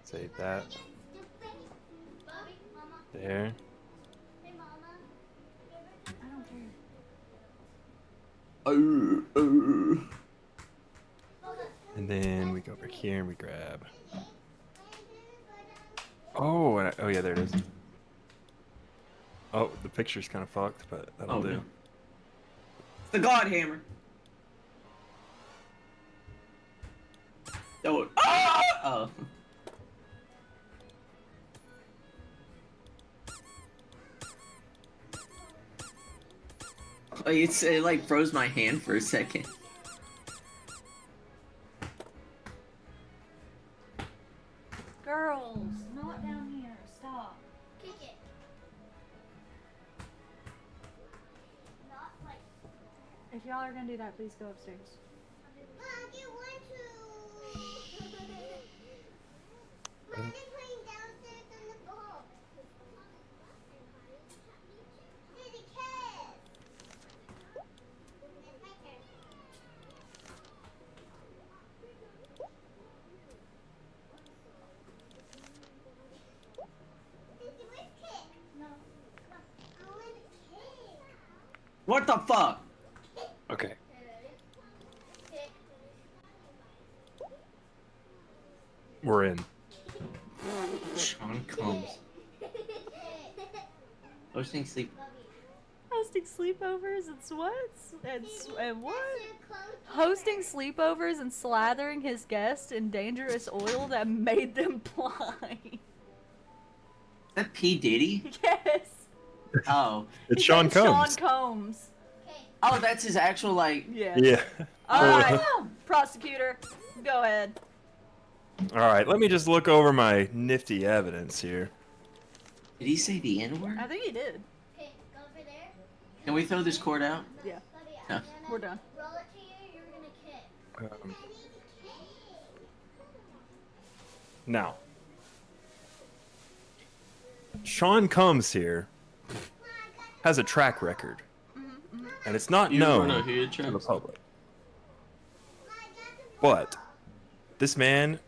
Save that. There. I don't care. And then we go over here and we grab. Oh, oh yeah, there it is. Oh, the picture's kind of fucked, but that'll do. No. It's the God Hammer. Oh. Oh. It like froze my hand for a second. Girls, not down here. Stop. Kick it. Not like. If y'all are gonna do that, please go upstairs. Mom, you want to? Mom, they're playing downstairs on the ball. There's a cat. It's my turn. Where's Kick? No. I want a Kick. What the fuck? Okay. Kick. We're in. Sean Combs. Hosting sleep. Hosting sleepovers and sweats and what? Hosting sleepovers and slathering his guests in dangerous oil that made them blind. Is that P. Diddy? Yes. Oh. It's His Sean name's Combs. Sean Combs. Oh, that's his actual, like... Yeah. Yeah. Alright, prosecutor, go ahead. All right, let me just look over my nifty evidence here. Did he say the N-word? I think he did. Okay, go over there. Can we throw this cord out? Yeah, No. we're done. Roll it to you, you're gonna kick. Now, Sean Combs here has a track record, and it's not known to the public. But this man,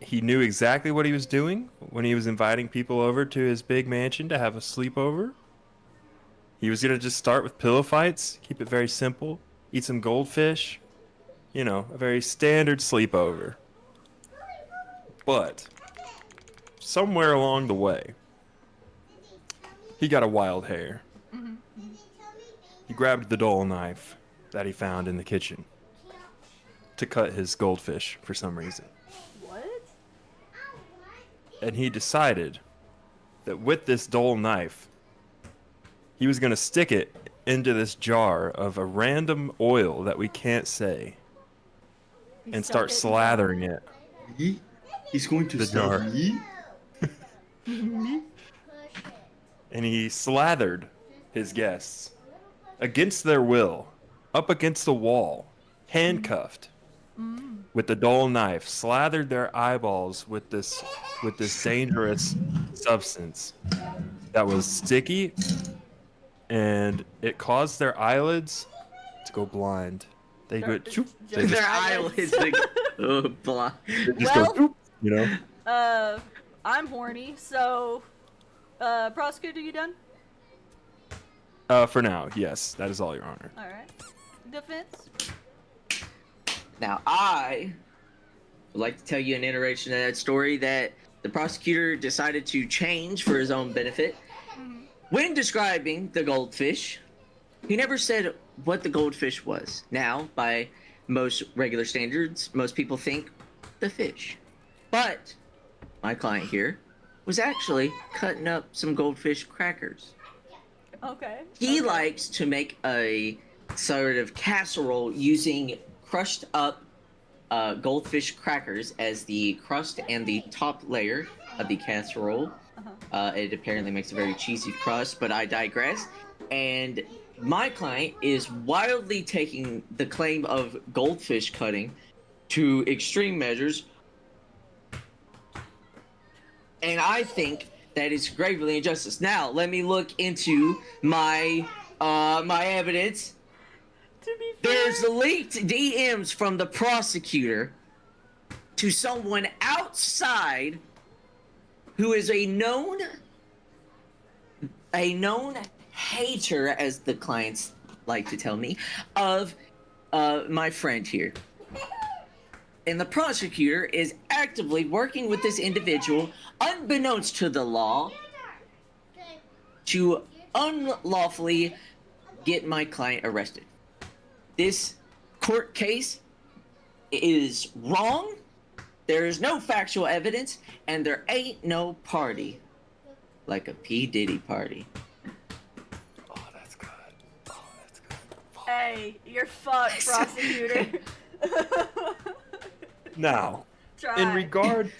he knew exactly what he was doing when he was inviting people over to his big mansion to have a sleepover. He was gonna just start with pillow fights, keep it very simple, eat some goldfish, you know, a very standard sleepover. But somewhere along the way, he got a wild hair. He grabbed the dull knife that he found in the kitchen to cut his goldfish for some reason. What? And he decided that with this dull knife, he was going to stick it into this jar of a random oil that we can't say and start slathering it. He's going to The jar. And he slathered his guests against their will, up against the wall, handcuffed, with the dull knife, slathered their eyeballs with this dangerous substance that was sticky, and it caused their eyelids to go blind. They go, choop, they Their just, eyelids blind. they just Well- go, choop, you know. I'm horny, so, prosecutor, you done? For now, yes, that is all, Your Honor. Alright. Defense? Now, I would like to tell you an iteration of that story that the prosecutor decided to change for his own benefit. When describing the goldfish, he never said what the goldfish was. Now, by most regular standards, most people think the fish. But my client here was actually cutting up some goldfish crackers. Okay. He okay. likes to make a sort of casserole using crushed up goldfish crackers as the crust and the top layer of the casserole. It apparently makes a very cheesy crust, but I digress. And my client is wildly taking the claim of goldfish cutting to extreme measures. And I think that is gravely injustice. Now, let me look into my my evidence. To be fair, There's leaked DMs from the prosecutor to someone outside who is a known hater, as the clients like to tell me, of my friend here. And the prosecutor is actively working with this individual, unbeknownst to the law, to unlawfully get my client arrested. This court case is wrong. There is no factual evidence, and there ain't no party like a P. Diddy party. Oh, that's good. Oh, that's good. Hey, you're fucked, prosecutor. Now, Try. in regard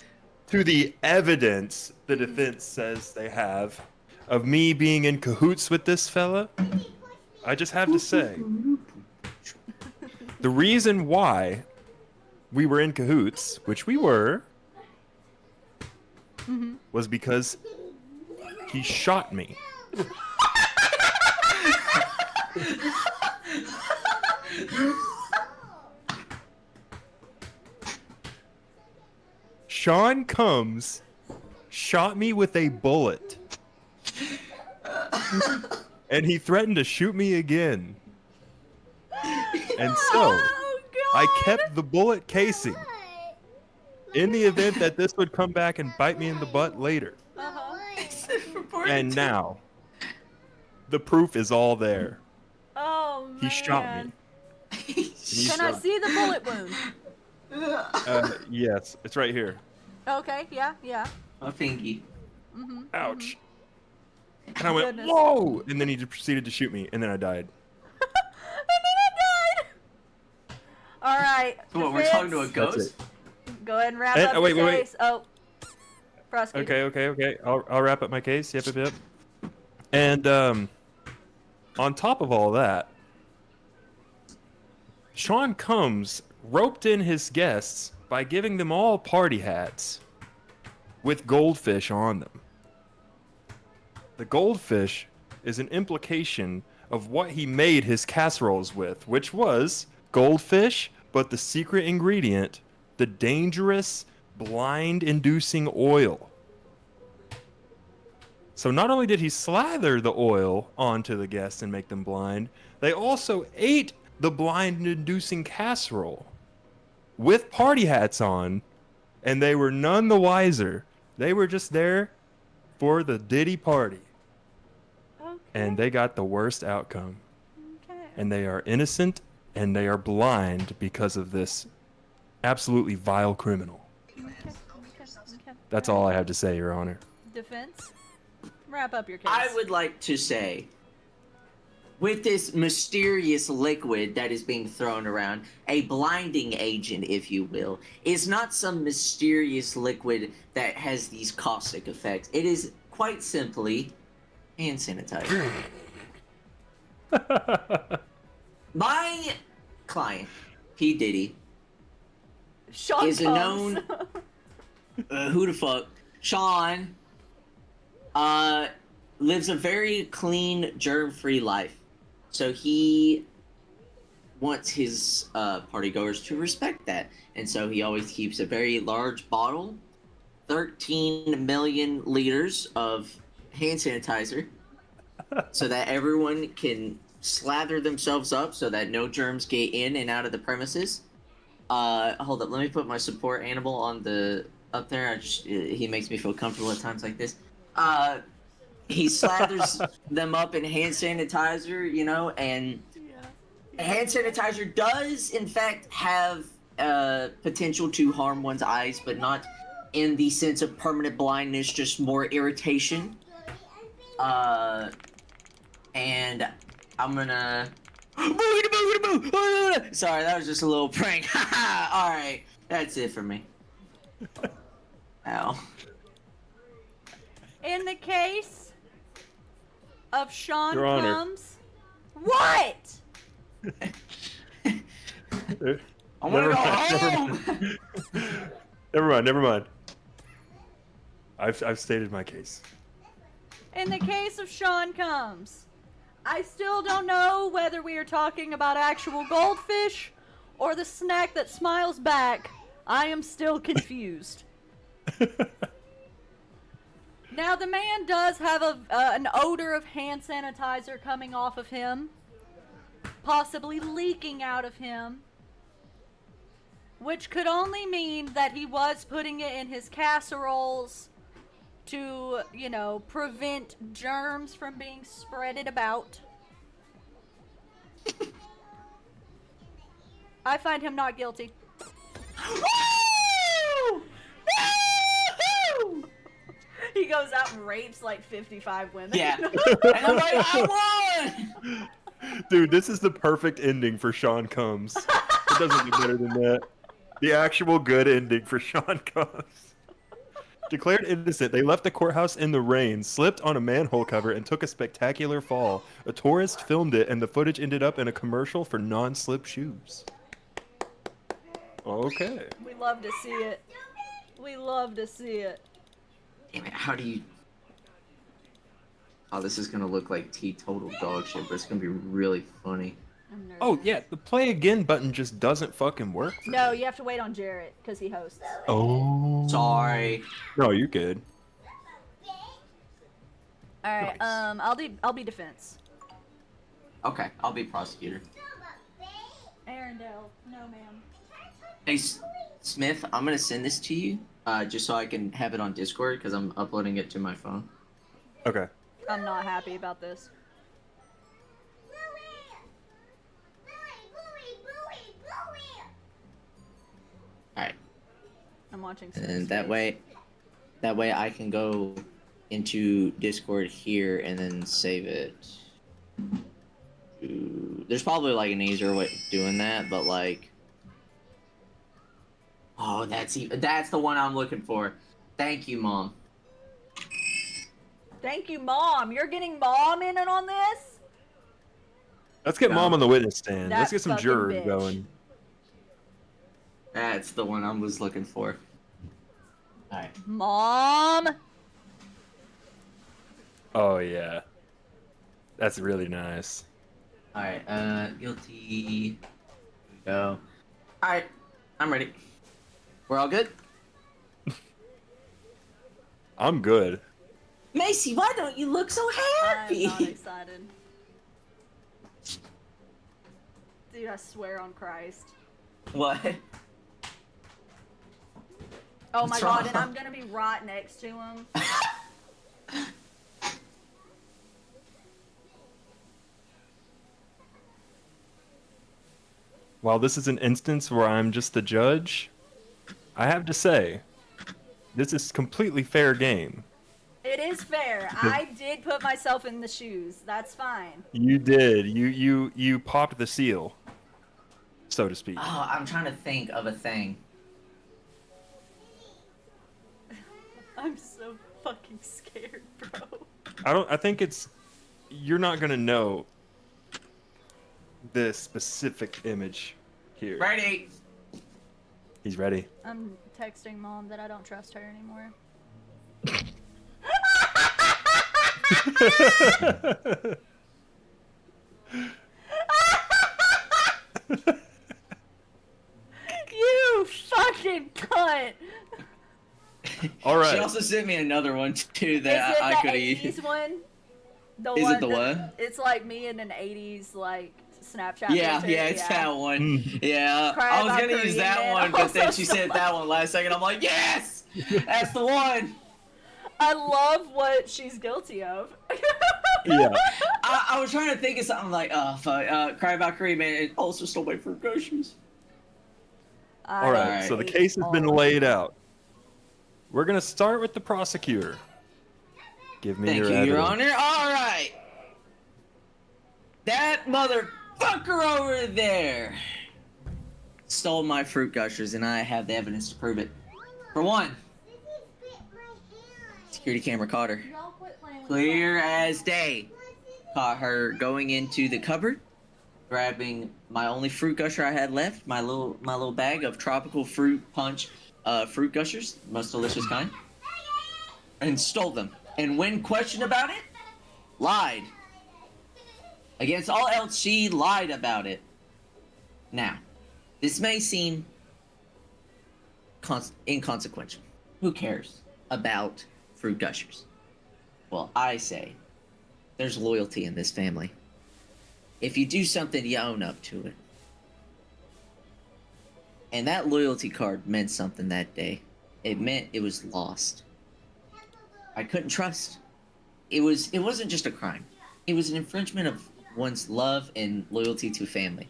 to the evidence the defense says they have of me being in cahoots with this fella, I just have to say, the reason why we were in cahoots, which we were, was because he shot me. Sean Combs shot me with a bullet. And he threatened to shoot me again. And so, Oh, God. I kept the bullet casing in the event that this would come back and bite me in the butt later. And now, the proof is all there. Oh, man. He shot me. Can I see the bullet wound? Yes, it's right here. Okay, yeah. My pinky. Ouch. And I went, Goodness. whoa! And then he just proceeded to shoot me, and then I died. And then I died. All right. So what, we're talking to a defense, That's ghost? it. Go ahead and wrap And- up oh, wait, your wait, wait. case. Oh, prosecutor. Okay. I'll wrap up my case. Yep. And on top of all that, Sean Combs roped in his guests by giving them all party hats with goldfish on them. The goldfish is an implication of what he made his casseroles with, which was goldfish, but the secret ingredient, the dangerous, blind-inducing oil. So not only did he slather the oil onto the guests and make them blind, they also ate the blind-inducing casserole with party hats on, and they were none the wiser. They were just there for the Diddy party. Okay. And they got the worst outcome. Okay. And they are innocent, and they are blind because of this absolutely vile criminal. Okay. That's all I have to say, Your Honor. Defense, wrap up your case. I would like to say, with this mysterious liquid that is being thrown around, a blinding agent, if you will, is not some mysterious liquid that has these caustic effects. It is quite simply hand sanitizer. My client, P. Diddy, Sean is a Combs. known who the fuck, Sean, lives a very clean, germ-free life. So he wants his partygoers to respect that. And so he always keeps a very large bottle, 13 million liters of hand sanitizer, so that everyone can slather themselves up so that no germs get in and out of the premises. Hold up, let me put my support animal on the up there. He makes me feel comfortable at times like this. He slathers them up in hand sanitizer, you know, and hand sanitizer does, in fact, have potential to harm one's eyes, but not in the sense of permanent blindness, just more irritation. And I'm gonna... Sorry, that was just a little prank. Alright, that's it for me. Ow. In the case of Sean Your Honor. Combs. What? I wanna go home! Never mind. I've stated my case. In the case of Sean Combs, I still don't know whether we are talking about actual goldfish or the snack that smiles back I am still confused. Now, the man does have an odor of hand sanitizer coming off of him, possibly leaking out of him, which could only mean that he was putting it in his casseroles to, you know, prevent germs from being spreaded about. I find him not guilty. Woo! Woo! He goes out and rapes like 55 women. Yeah. And I'm like, I won! Dude, this is the perfect ending for Sean Combs. It doesn't get better than that. The actual good ending for Sean Combs. Declared innocent, they left the courthouse in the rain, slipped on a manhole cover, and took a spectacular fall. A tourist filmed it, and the footage ended up in a commercial for non-slip shoes. Okay. We love to see it. We love to see it. Damn it, how do you... Oh, this is gonna look like teetotal dog shit, but it's gonna be really funny. I'm nervous. Oh, yeah, the play again button just doesn't fucking work. No, you have to wait on Jarrett because he hosts. Oh. Sorry. No, you're good. All right. Nice. I'll be defense. Okay, I'll be prosecutor. Arendelle, no ma'am. Hey, Smith, I'm gonna send this to you, just so I can have it on Discord, because I'm uploading it to my phone. Okay. I'm not happy about this. Alright. I'm watching. And that way I can go into Discord here and then save it. There's probably like an easier way of doing that, but like, oh, that's the one I'm looking for. Thank you, Mom. Thank you, Mom. You're getting Mom in and on this? Let's get Mom on the witness stand. That Let's get some fucking jurors bitch. going. That's the one I was looking for. Alright. Mom. Oh, yeah. That's really nice. Alright, guilty. Here we go. Alright, I'm ready. We're all good? I'm good. Macy, why don't you look so happy? I'm not excited. Dude, I swear on Christ. What? Oh my What's god, wrong? and I'm gonna be right next to him. While this is an instance where I'm just the judge, I have to say, this is completely fair game. It is fair. I did put myself in the shoes. That's fine. You did. You popped the seal, so to speak. Oh, I'm trying to think of a thing. I'm so fucking scared, bro. I think it's, you're not gonna know this specific image here. Ready? He's ready. I'm texting Mom that I don't trust her anymore. You fucking cunt! All right. She also sent me another one too that Is it I the could have 80s used. one? The Is one it the that- what? It's like me in an 80s like Snapchat. Yeah, filter, yeah, it's that one. Yeah, Cry I was about gonna use Korean that man one, but then also she so said that one last second. I'm like, yes, that's the one. I love what she's guilty of. Yeah. I was trying to think of something like, oh fuck, cry about Korean man. It also stole my fruit groceries. All right. So the case has been laid out. We're gonna start with the prosecutor. Give me Thank your you, Your evidence. Honor. All right, that motherfucker over there stole my fruit gushers, and I have the evidence to prove it. For one, security camera caught her. Y'all quit playing with Clear as day. Caught her going into the cupboard, grabbing my only fruit gusher I had left, my little bag of tropical fruit punch fruit gushers, most delicious kind, and stole them. And when questioned about it, lied. Against all else, she lied about it. Now, this may seem inconsequential. Who cares about fruit gushers? Well, I say there's loyalty in this family. If you do something, you own up to it. And that loyalty card meant something that day. It meant it was lost. I couldn't trust. It wasn't just a crime. It was an infringement of one's love and loyalty to family.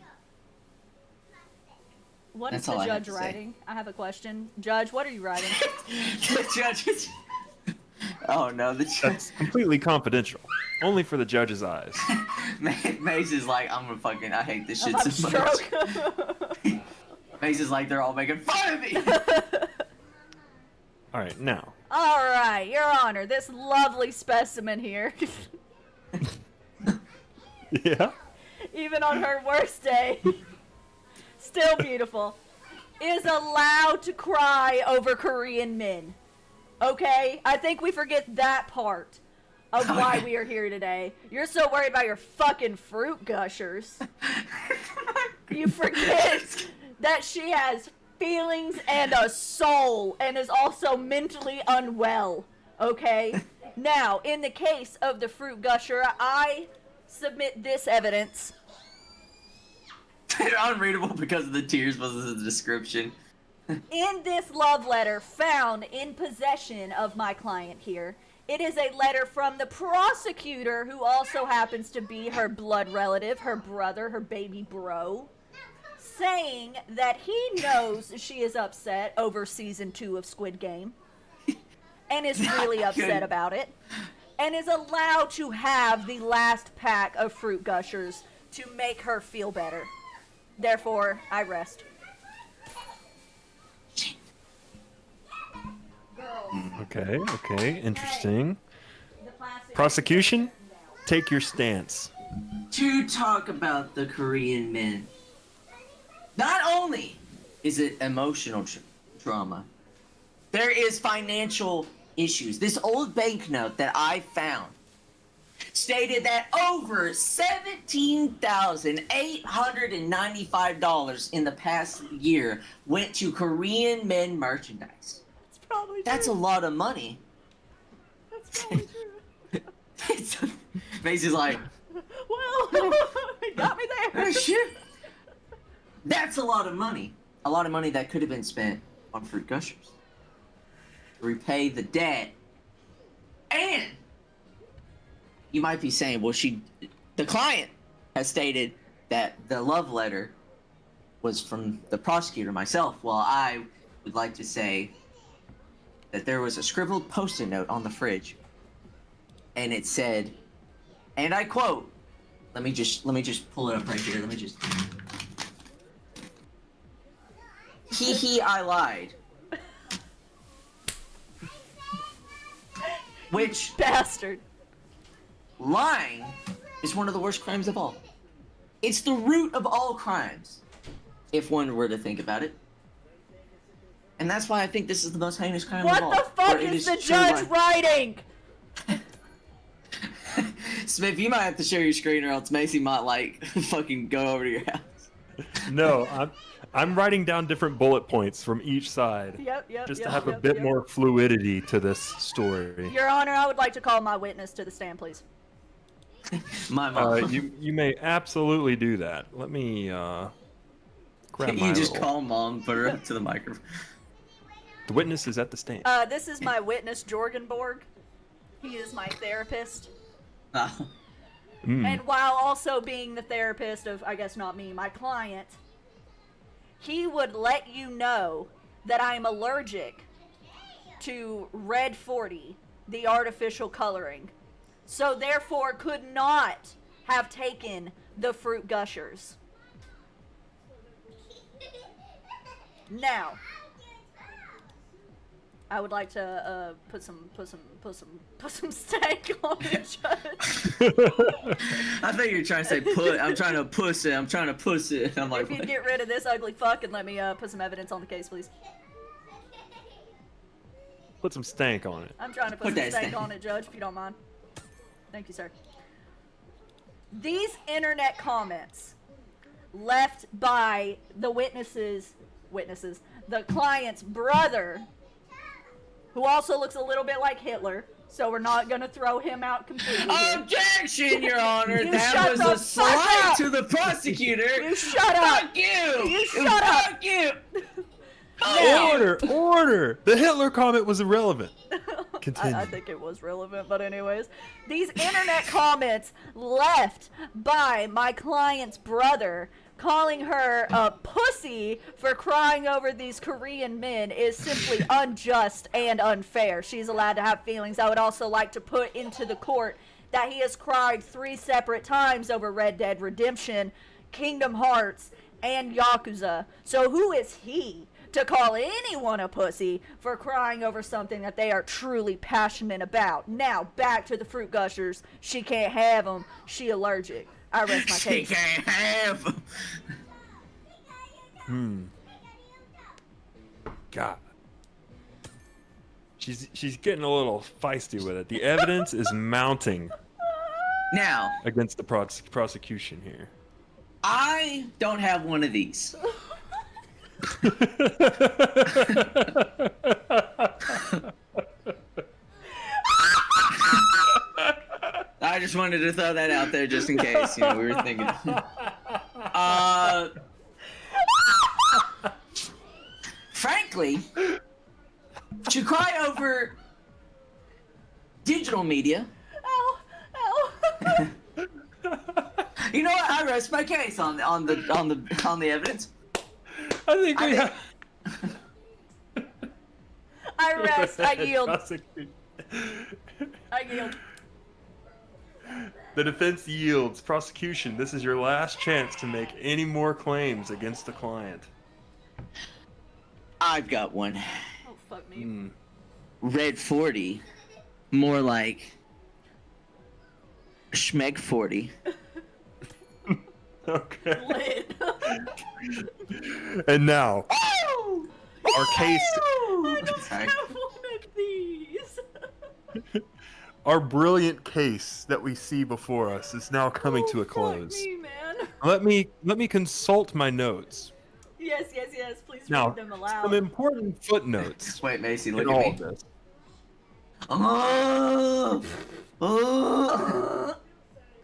What That's is all the I have judge to say. writing? I have a question. Judge, what are you writing? The judge is... Oh no, the judge... That's completely confidential. Only for the judge's eyes. Maze is like, I hate this shit I'm so much. stroke. Maze is like, they're all making fun of me! All right, now. All right, Your Honor, this lovely specimen here, Yeah. even on her worst day, still beautiful, is allowed to cry over Korean men. Okay? I think we forget that part of why we are here today. You're so worried about your fucking fruit gushers. You forget that she has feelings and a soul and is also mentally unwell. Okay? Now, in the case of the fruit gusher, I submit this evidence. They're unreadable because of the tears was the description. In this love letter found in possession of my client here, it is a letter from the prosecutor, who also happens to be her blood relative, her brother, her baby bro, saying that he knows she is upset over season 2 of Squid Game and is really upset about it, and is allowed to have the last pack of fruit gushers to make her feel better. Therefore, I rest. Okay, interesting. Prosecution, take your stance. To talk about the Korean men. Not only is it emotional trauma, there is financial issues. This old banknote that I found stated that over $17,895 in the past year went to Korean men merchandise. It's probably true. That's a lot of money. That's probably true. Macy's like, Well, he got me there. oh shit. That's a lot of money. A lot of money that could have been spent on fruit gushers. To repay the debt. And you might be saying, well, the client has stated that the love letter was from the prosecutor, myself. Well, I would like to say that there was a scribbled post-it note on the fridge, and it said, and I quote, let me just pull it up right here. Let me just. Hee, I lied. Which, Bastard. lying is one of the worst crimes of all. It's the root of all crimes, if one were to think about it. And that's why I think this is the most heinous crime What of all. the fuck Or it is the true judge lying. writing? Smith, you might have to share your screen, or else Macy might like fucking go over to your house. No, I'm writing down different bullet points from each side. Yep. Just to have a bit more fluidity to this story. Your Honor, I would like to call my witness to the stand, please. My mom. You may absolutely do that. Let me grab my You just little- call mom, put her up to the microphone. The witness is at the stand. This is my witness, Jorgenborg. He is my therapist. And while also being the therapist of, I guess not me, my client, he would let you know that I am allergic to red 40, the artificial coloring. So therefore could not have taken the fruit gushers. Now, I would like to put some steak on the judge. I thought you were trying to say put. I'm trying to puss it. I'm trying to puss it. I'm like, If you'd what? get rid of this ugly fuck and let me put some evidence on the case, please. Put some stank on it. I'm trying to put Put some that steak stank. on it, Judge, if you don't mind. Thank you, sir. These internet comments left by the the client's brother, who also looks a little bit like Hitler, so we're not gonna throw him out completely here. Objection, Your Honor. You That shut was the a fuck slight up. to the prosecutor. You shut up! Fuck you! You shut up! Fuck you! Now- Order! The Hitler comment was irrelevant. Continue. I think it was relevant, but anyways. These internet comments left by my client's brother calling her a pussy for crying over these Korean men is simply unjust and unfair. She's allowed to have feelings. I would also like to put into the court that he has cried 3 separate times over Red Dead Redemption, Kingdom Hearts, and Yakuza. So who is he to call anyone a pussy for crying over something that they are truly passionate about? Now, back to the fruit gushers. She can't have them. She allergic. I rest my She case. can't have. God. She's getting a little feisty with it. The evidence is mounting Now, against the prosecution here. I don't have one of these. I just wanted to throw that out there just in case, we were thinking. Frankly, to cry over digital media, Ow! Ow! you know what? I rest my case on the evidence. I think we I have. I rest. I yield. Prosecution. I yield. The defense yields. Prosecution, this is your last chance to make any more claims against the client. I've got one. Oh, fuck me. Red 40. More like Schmeg 40. Okay. Lit. And now, Oh! our case, I don't Sorry. have one of these. our brilliant case that we see before us is now coming to a Fuck close. me, man. Let me consult my notes. Yes. Please Now, read them some aloud. important footnotes Wait, Macy, in look all at of me. this.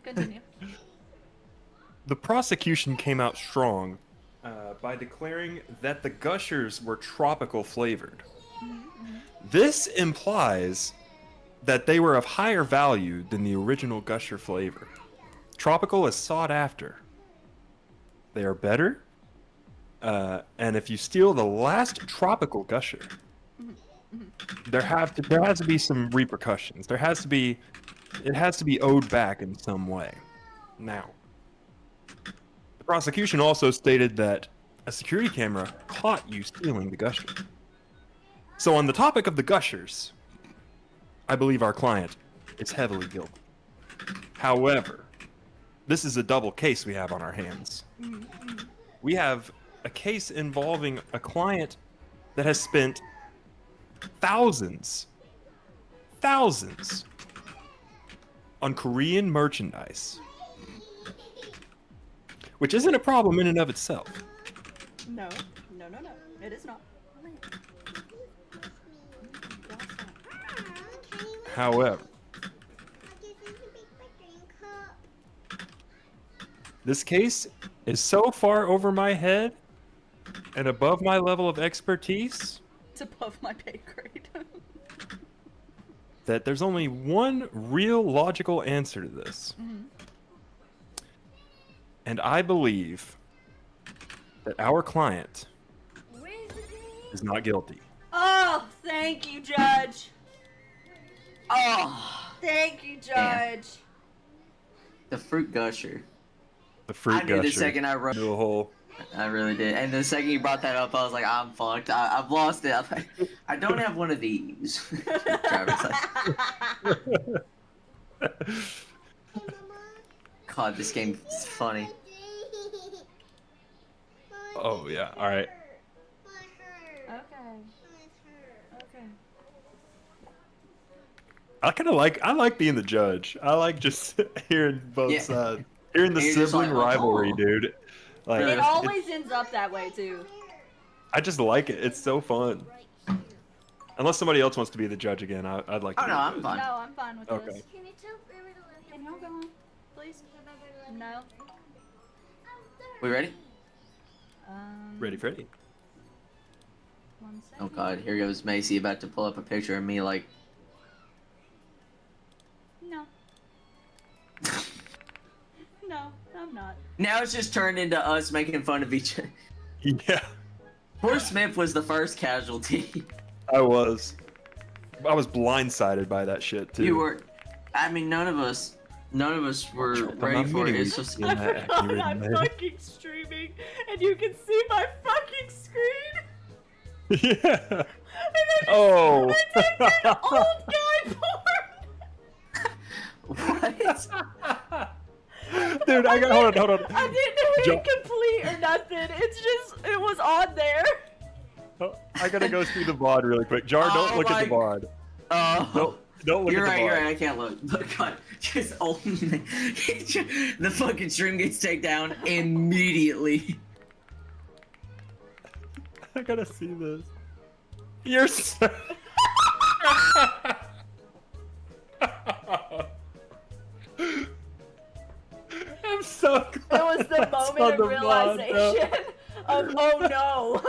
Continue. The prosecution came out strong by declaring that the gushers were tropical flavored. This implies that they were of higher value than the original gusher flavor. Tropical is sought after. They are better, and if you steal the last tropical gusher, there has to be some repercussions. It has to be owed back in some way. Now, the prosecution also stated that a security camera caught you stealing the gusher. So on the topic of the gushers, I believe our client is heavily guilty. However, this is a double case we have on our hands. We have a case involving a client that has spent thousands on Korean merchandise, which isn't a problem in and of itself. No. It is not. However, this case is so far over my head and above my level of expertise It's above my pay grade. that there's only one real logical answer to this. And I believe that our client is not guilty. Oh, thank you, Judge. Oh, Thank you, Damn. Judge. the fruit gusher. The fruit I knew gusher. the second I wrote. Knew a hole. I really did. And the second you brought that up, I was like, I'm fucked. I've lost it. I don't have one of these. Travis, God, this game is funny. Oh yeah. All right. Okay. I like being the judge. I like just hearing both Yeah. sides. Hearing the And you're just sibling like, rivalry, oh. dude. Like It Really? always ends up that way too. I just like it. It's so fun. Unless somebody else wants to be the judge again, I'd like to. Oh be no, the I'm judge. fine. No, I'm fine with Okay. this. Can you tell River to let Can him y'all go on, please? No. We ready? Ready, Freddy? 1 second. Oh god, here goes Macy about to pull up a picture of me like. No. No, I'm not. Now it's just turned into us making fun of each other. Yeah, Poor Smith was the first casualty. I was. I was blindsided by that shit too. You were. I mean, none of us were I'm ready not for it. meaning It's we- just. Yeah, I I forgot can I'm read that. fucking streaming, and you can see my fucking screen. Yeah. And Oh. I typed in old guy porn. What? Dude, I got hold on. I didn't Jo- hit complete or nothing. It's just it was on there. Oh, I gotta go see the VOD really quick. Jar, don't Oh look at the my- VOD. Oh. Don't look You're at right, the VOD. you're right, I can't look. But God, just old man. The fucking stream gets taken down immediately. I gotta see this. You're so... I'm so glad It was the that's moment on of the VOD, bro. realization of oh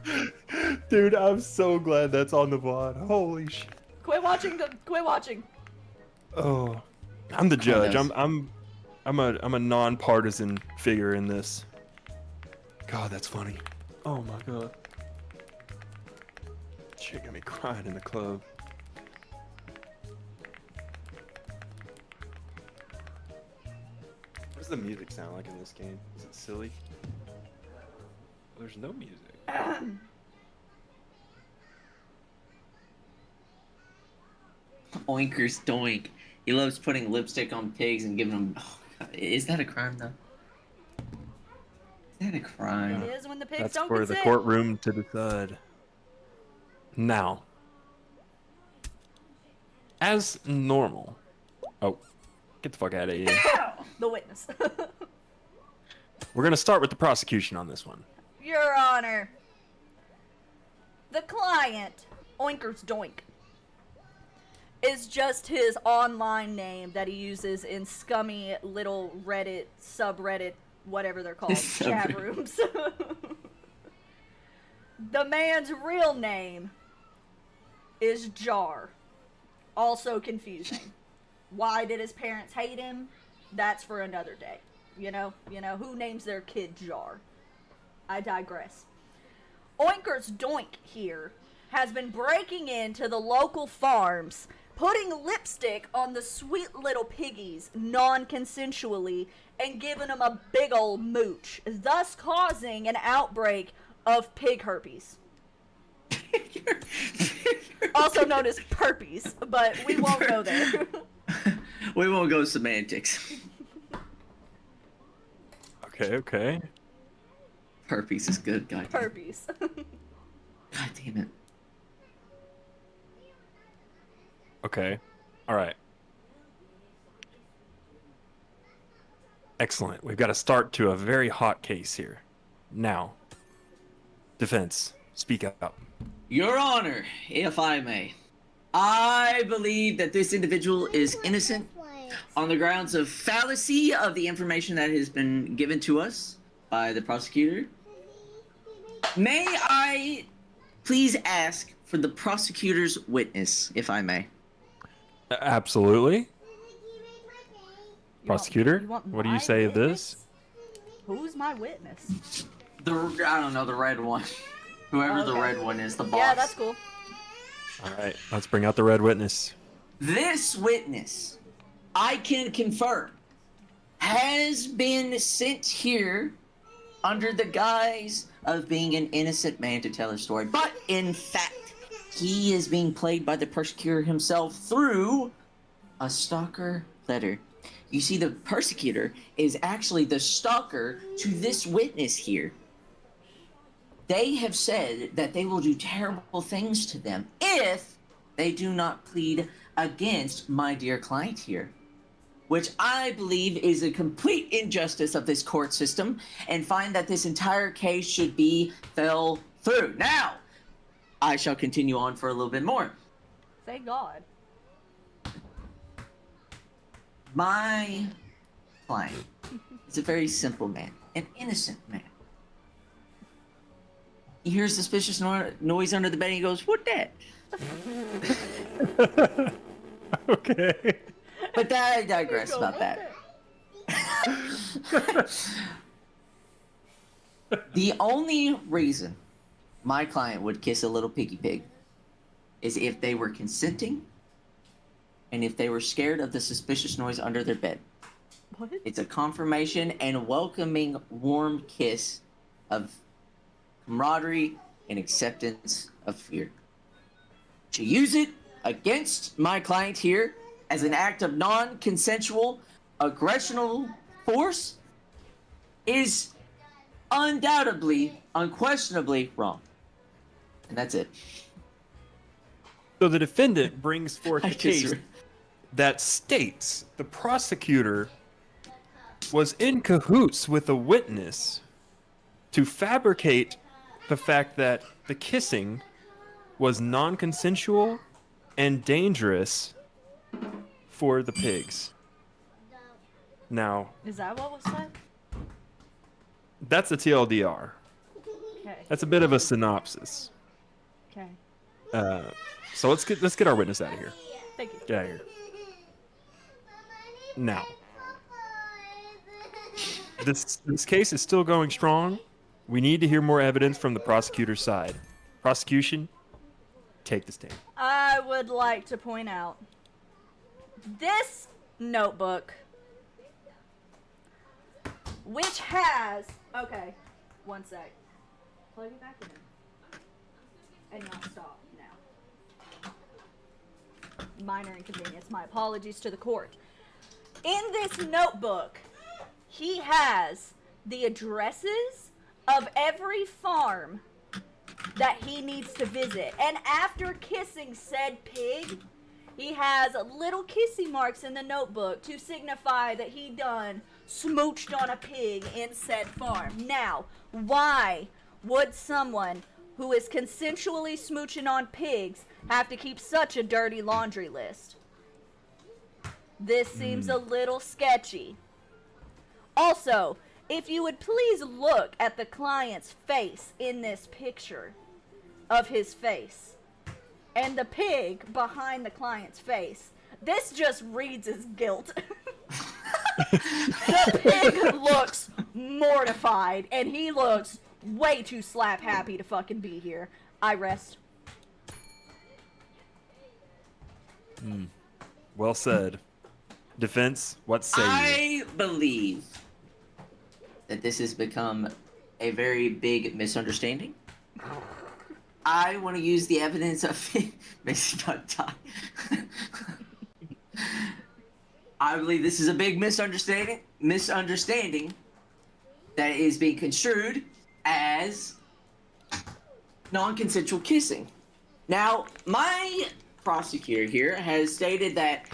no. Dude, I'm so glad that's on the VOD. Holy shit. Quit watching. Oh, I'm the judge. knows? I'm a non-partisan figure in this. God, that's funny. Oh my god. Shit got me crying in the club. What does the music sound like in this game? Is it silly? There's no music. Oinkers doink. He loves putting lipstick on pigs and giving them. Oh, God. Is that a crime, though? Is that a crime? It is when the pigs That's don't for the consent. courtroom to decide. Now, as normal. Oh, get the fuck out of here. The witness. We're gonna start with the prosecution on this one. Your Honor. The client, Oinkers Doink, is just his online name that he uses in scummy little Reddit, subreddit, whatever they're called, chat Subreddit. rooms. The man's real name is Jar. Also confusing. Why did his parents hate him? That's for another day. You know, who names their kid Jar? I digress. Oinkers Doink here has been breaking into the local farms, putting lipstick on the sweet little piggies non-consensually, and giving them a big ol' mooch, thus causing an outbreak of pig herpes. Also known as perpies, but we won't go there. We won't go semantics. Okay. Herpes is good, God. Herpes. God damn it. Okay. All right. Excellent. We've got to start to a very hot case here. Now, defense, speak up. Your Honor, if I may, I believe that this individual is innocent on the grounds of fallacy of the information that has been given to us by the prosecutor. May I please ask for the prosecutor's witness, if I may? Absolutely. You Prosecutor, want what do you my say of witness? this? Who's my witness? I don't know, the red one. Whoever the Okay. red one is, the boss. Yeah, that's cool. All right, let's bring out the red witness. This witness, I can confirm, has been sent here under the guise of being an innocent man to tell a story. But in fact, he is being played by the persecutor himself through a stalker letter. You see, the persecutor is actually the stalker to this witness here. They have said that they will do terrible things to them if they do not plead against my dear client here, which I believe is a complete injustice of this court system, and find that this entire case should be fell through. Now, I shall continue on for a little bit more. Thank God. My client is a very simple man, an innocent man. He hears suspicious noise under the bed and he goes, "What that?" Okay. But I digress about that. The only reason my client would kiss a little piggy pig is if they were consenting and if they were scared of the suspicious noise under their bed. What? It's a confirmation and welcoming warm kiss of camaraderie and acceptance of fear. To use it against my client here as an act of non-consensual aggressional force is undoubtedly, unquestionably wrong. And that's it. So the defendant brings forth I a just case re- that states the prosecutor was in cahoots with a witness to fabricate the fact that the kissing was non-consensual and dangerous for the pigs. Now, Is that what was said? that's a TLDR. Okay. That's a bit of a synopsis. Okay. So let's get our witness out of here. Thank you. Get out of here. Now, this case is still going strong. We need to hear more evidence from the prosecutor's side. Prosecution, take the stand. I would like to point out this notebook, which has, okay, one sec. Plug it back in. And now stop now. Minor inconvenience. My apologies to the court. In this notebook, he has the addresses of every farm that he needs to visit. And after kissing said pig, he has little kissy marks in the notebook to signify that he done smooched on a pig in said farm. Now, why would someone who is consensually smooching on pigs have to keep such a dirty laundry list? This seems a little sketchy. Also, if you would please look at the client's face in this picture of his face and the pig behind the client's face, this just reads as guilt. The pig looks mortified and he looks way too slap happy to fucking be here. I rest. Well said. Defense, what say you? I believe that this has become a very big misunderstanding. I want to use the evidence of makes me about to die. I believe this is a big misunderstanding that is being construed as non-consensual kissing. Now, my prosecutor here has stated that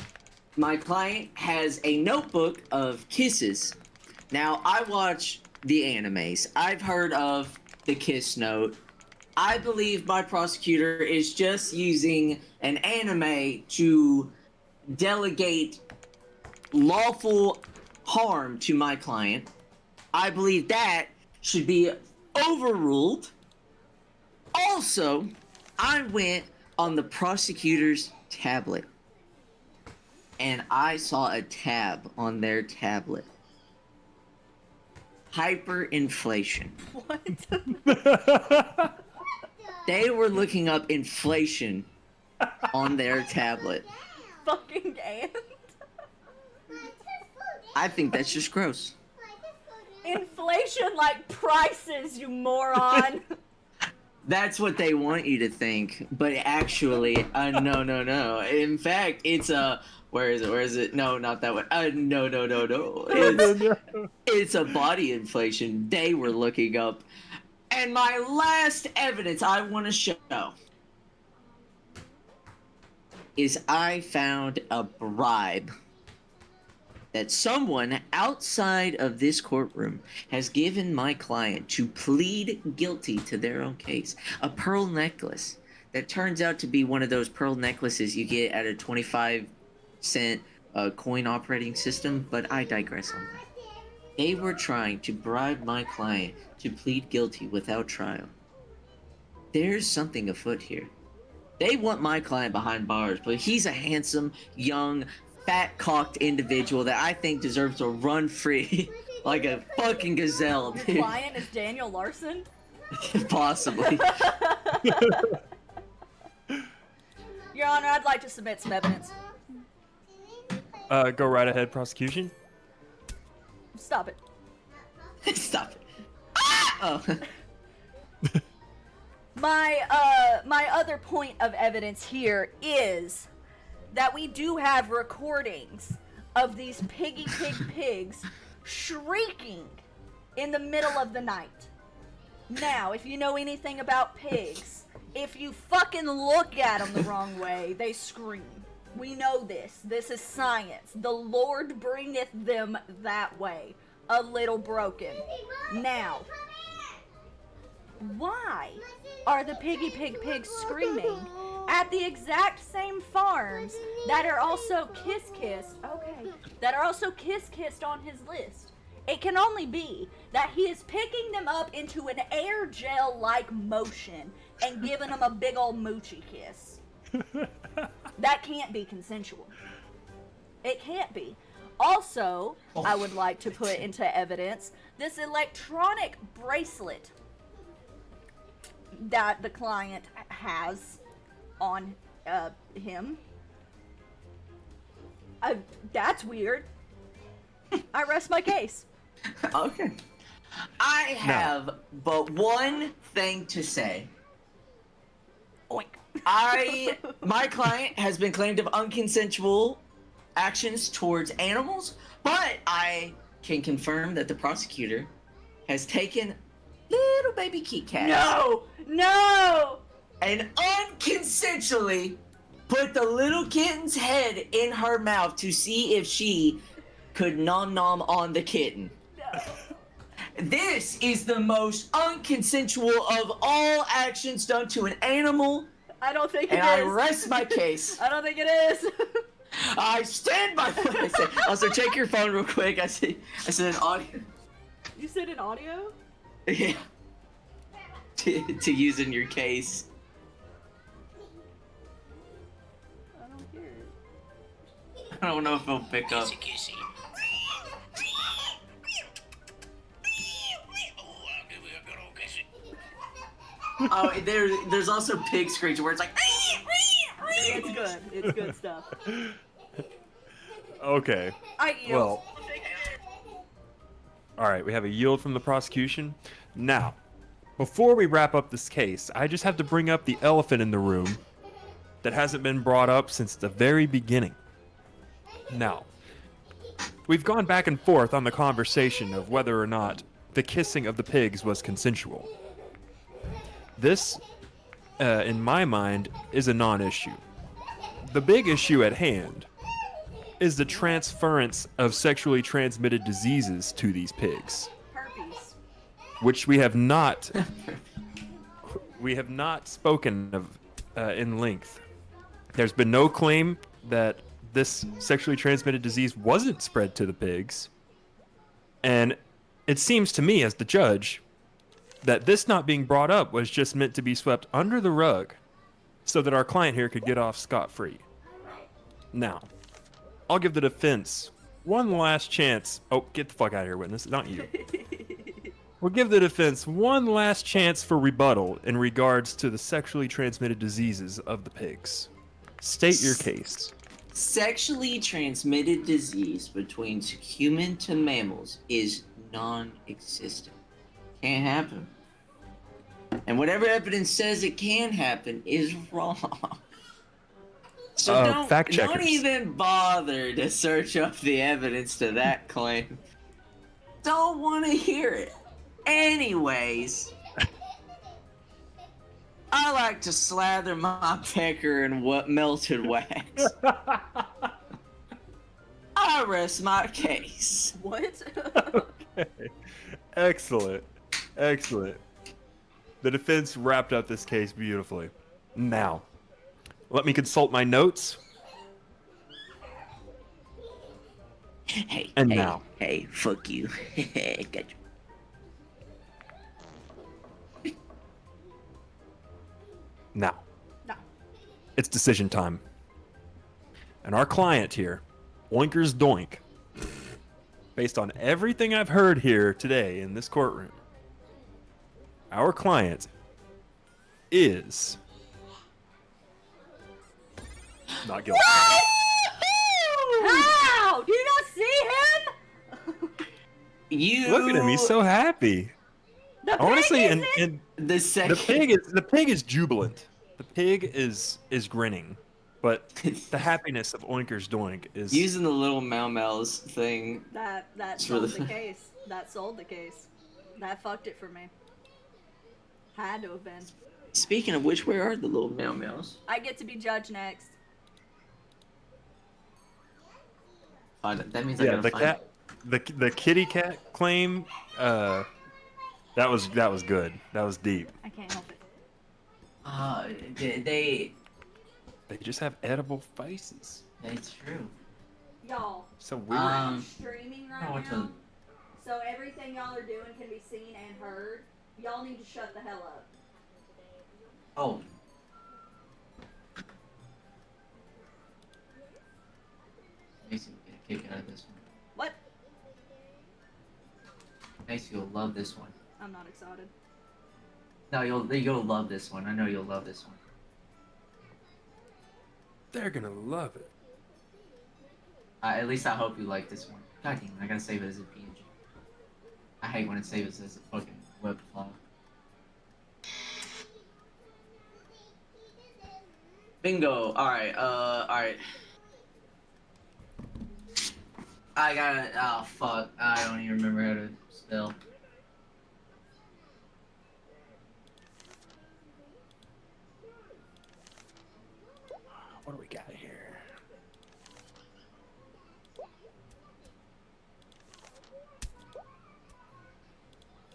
my client has a notebook of kisses. Now, I watch the animes. I've heard of the kiss note. I believe my prosecutor is just using an anime to delegate lawful harm to my client. I believe that should be overruled. Also, I went on the prosecutor's tablet and I saw a tab on their tablet. Hyperinflation. What? They were looking up inflation on their tablet. Fucking and? I think that's just gross. Inflation like prices, you moron. That's what they want you to think, but actually, no. In fact, it's a where is it? No, not that one. No. It's a body inflation. They were looking up. And my last evidence I want to show is I found a bribe that someone outside of this courtroom has given my client to plead guilty to their own case. A pearl necklace that turns out to be one of those pearl necklaces you get at a 25-cent coin operating system, but I digress on that. They were trying to bribe my client to plead guilty without trial. There's something afoot here. They want my client behind bars, but he's a handsome, young, fat-cocked individual that I think deserves to run free like a fucking gazelle, Your dude. client is Daniel Larson? Possibly. Your Honor, I'd like to submit some evidence. Go right ahead, prosecution. Stop it. Stop it. Ah! Oh. My other point of evidence here is that we do have recordings of these pigs shrieking in the middle of the night. Now, if you know anything about pigs, if you fucking look at them the wrong way, they scream. We know this. This is science. The Lord bringeth them that way. A little broken. Now, why are the pigs screaming at the exact same farms that are also kiss-kissed on his list? It can only be that he is picking them up into an air gel-like motion and giving them a big old moochie kiss. That can't be consensual. It can't be. Also, I would like to put into evidence this electronic bracelet that the client has on him. That's weird. I rest my case. Okay. I have but one thing to say. Oink. My client has been claimed of unconsensual actions towards animals, but I can confirm that the prosecutor has taken little baby kitty cats. No! And unconsensually put the little kitten's head in her mouth to see if she could nom nom on the kitten. No. This is the most unconsensual of all actions done to an animal, I don't think it and is. I rest my case. I don't think it is. I stand by what I say. Also, check your phone real quick. I said an audio. You said an audio? Yeah. To use in your case. I don't hear it. I don't know if it'll pick up. Oh, there's also pig screech where it's like. It's good. It's good stuff. Okay. I yield. Well. All right, we have a yield from the prosecution. Now, before we wrap up this case, I just have to bring up the elephant in the room that hasn't been brought up since the very beginning. Now, we've gone back and forth on the conversation of whether or not the kissing of the pigs was consensual. This, in my mind, is a non-issue. The big issue at hand is the transference of sexually transmitted diseases to these pigs, Herpes. which we have not spoken of in length. There's been no claim that this sexually transmitted disease wasn't spread to the pigs, and it seems to me, as the judge, that this not being brought up was just meant to be swept under the rug so that our client here could get off scot-free. Now, I'll give the defense one last chance. Oh, get the fuck out of here, witness. Not you. We'll give the defense one last chance for rebuttal in regards to the sexually transmitted diseases of the pigs. State your case. Sexually transmitted disease between human to mammals is non-existent. Can't happen. And whatever evidence says it can happen is wrong. So fact don't checkers. even bother to search up the evidence to that claim. Don't want to hear it. Anyways, I like to slather my pecker in what melted wax. I I rest my case. What? Okay. Excellent. Excellent. The defense wrapped up this case beautifully. Now, let me consult my notes. Hey, And hey, now. hey, fuck you. Got you. Now, No. it's decision time. And our client here, Oinkers Doink, based on everything I've heard here today in this courtroom, our client is not guilty. How? Do you not see him? You Look at him, he's so happy. The Honestly, pig and, isn't? and the second the pig is jubilant. The pig is grinning, but the happiness of Oinkers Doink is using the little Mau thing. That It's sold really- the case. That sold the case. That fucked it for me. Had to have been. Speaking of which, where are the little Mau? I get to be judge next. That means I yeah. gotta The find cat, the kitty cat claim. That was good. That was deep. I can't help it. They. They just have edible faces. It's true. Y'all, So weird. I'm streaming right what now, to- so everything y'all are doing can be seen and heard. Y'all need to shut the hell up. Oh. Macy will get a kick out of this one. What? Macy will love this one. I'm not excited. No, you'll love this one. I know you'll love this one. They're gonna love it. At least I hope you like this one. God damn it, I gotta save it as a PNG. I hate when it saves as a fucking web file. Bingo. Alright, alright. I gotta. Oh, fuck. I don't even remember how to spell. What do we got here?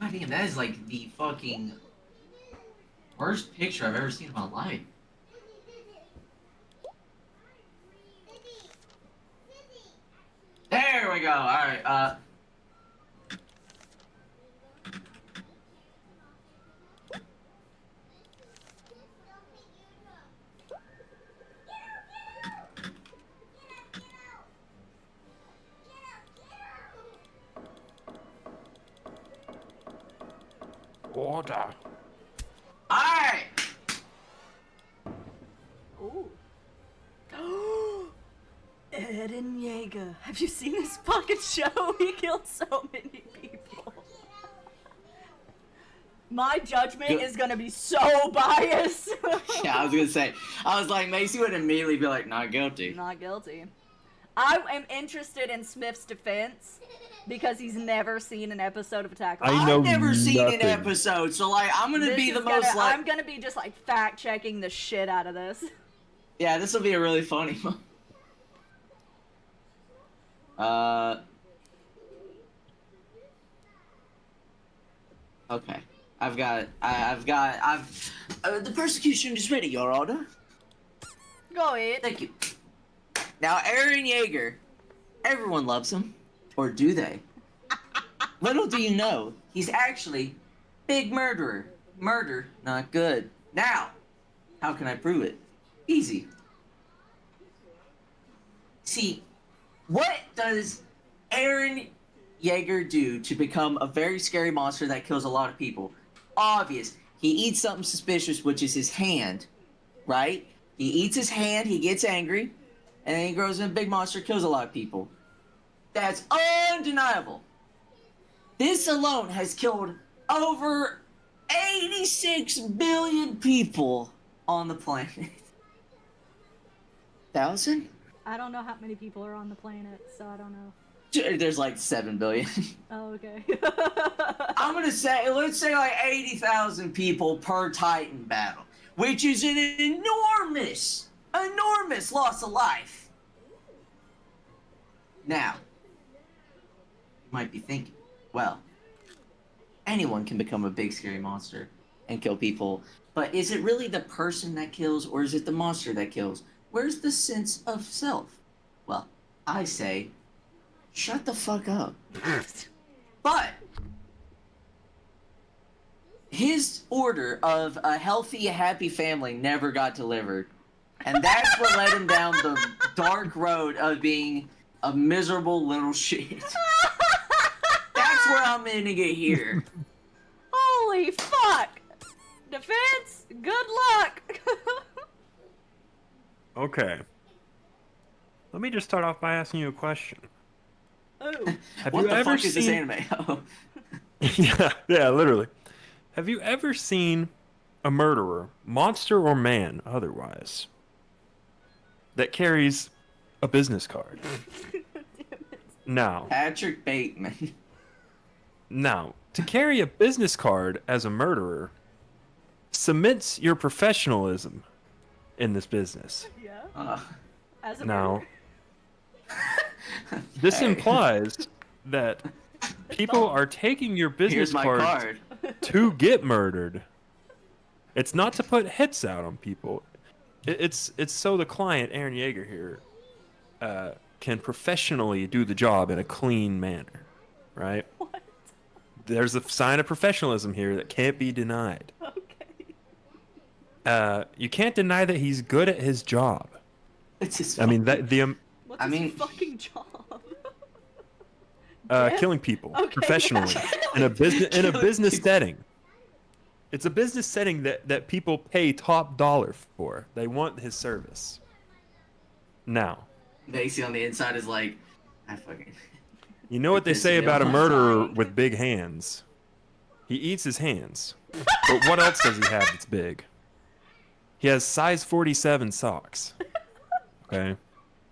God damn, that is like the fucking worst picture I've ever seen in my life. There we go. Alright, Order. alright! Ooh. Ed and Yeager. Have you seen this fucking show? He killed so many people. My judgment Good. is gonna be so biased. Yeah, I was gonna say. I was like, Macy would immediately be like, not guilty. Not guilty. I am interested in Smith's defense because he's never seen an episode of Attack on I Titan. know I've never seen an nothing. episode, so like, I'm gonna This be is the most like. I'm gonna be just like fact checking the shit out of this. Yeah, this will be a really funny one. Okay. The prosecution is ready, Your Honor. Go ahead. Thank you. Now, Aaron Yeager, everyone loves him. Or do they? Little do you know, he's actually big murderer. Murder, not good. Now, how can I prove it? Easy. See, what does Aaron Yeager do to become a very scary monster that kills a lot of people? Obvious. He eats something suspicious, which is his hand, right? He eats his hand, he gets angry, and then he grows into a big monster, kills a lot of people. That's undeniable. This alone has killed over 86 billion people on the planet. 1,000? I don't know how many people are on the planet, so I don't know. There's like 7 billion. Oh, okay. I'm gonna say, let's say like 80,000 people per Titan battle, which is an enormous loss of life. Now, you might be thinking, well, anyone can become a big scary monster and kill people, but is it really the person that kills, or is it the monster that kills? Where's the sense of self? Well, I say, shut the fuck up. But his order of a healthy, happy family never got delivered. And that's what led him down the dark road of being a miserable little shit. That's where I'm ending it here. Holy fuck! Defense, good luck! Okay. Let me just start off by asking you a question. Ooh. Have What you the ever fuck is this seen... anime? Oh. yeah, literally. Have you ever seen a murderer, monster or man otherwise, that carries a business card? Now, Patrick Bateman. to carry a business card as a murderer cements your professionalism in this business. Yeah. Uh, As a Now, murderer. this Hey. implies that people are taking your business here's my card card. to get murdered. It's not to put hits out on people. It's so the client, Aaron Yeager here, can professionally do the job in a clean manner, right? What? There's a sign of professionalism here that can't be denied. Okay. You can't deny that he's good at his job. It's his I mean, fucking- that the What's I his mean- fucking job? Death? killing people Okay. professionally in a business Killing business people. setting. It's a business setting that people pay top dollar for. They want his service. Now, Macy on the inside is like, I fucking. you know what they Pissing say me about a off. murderer with big hands? He eats his hands. But what else does he have that's big? He has size 47 socks. Okay?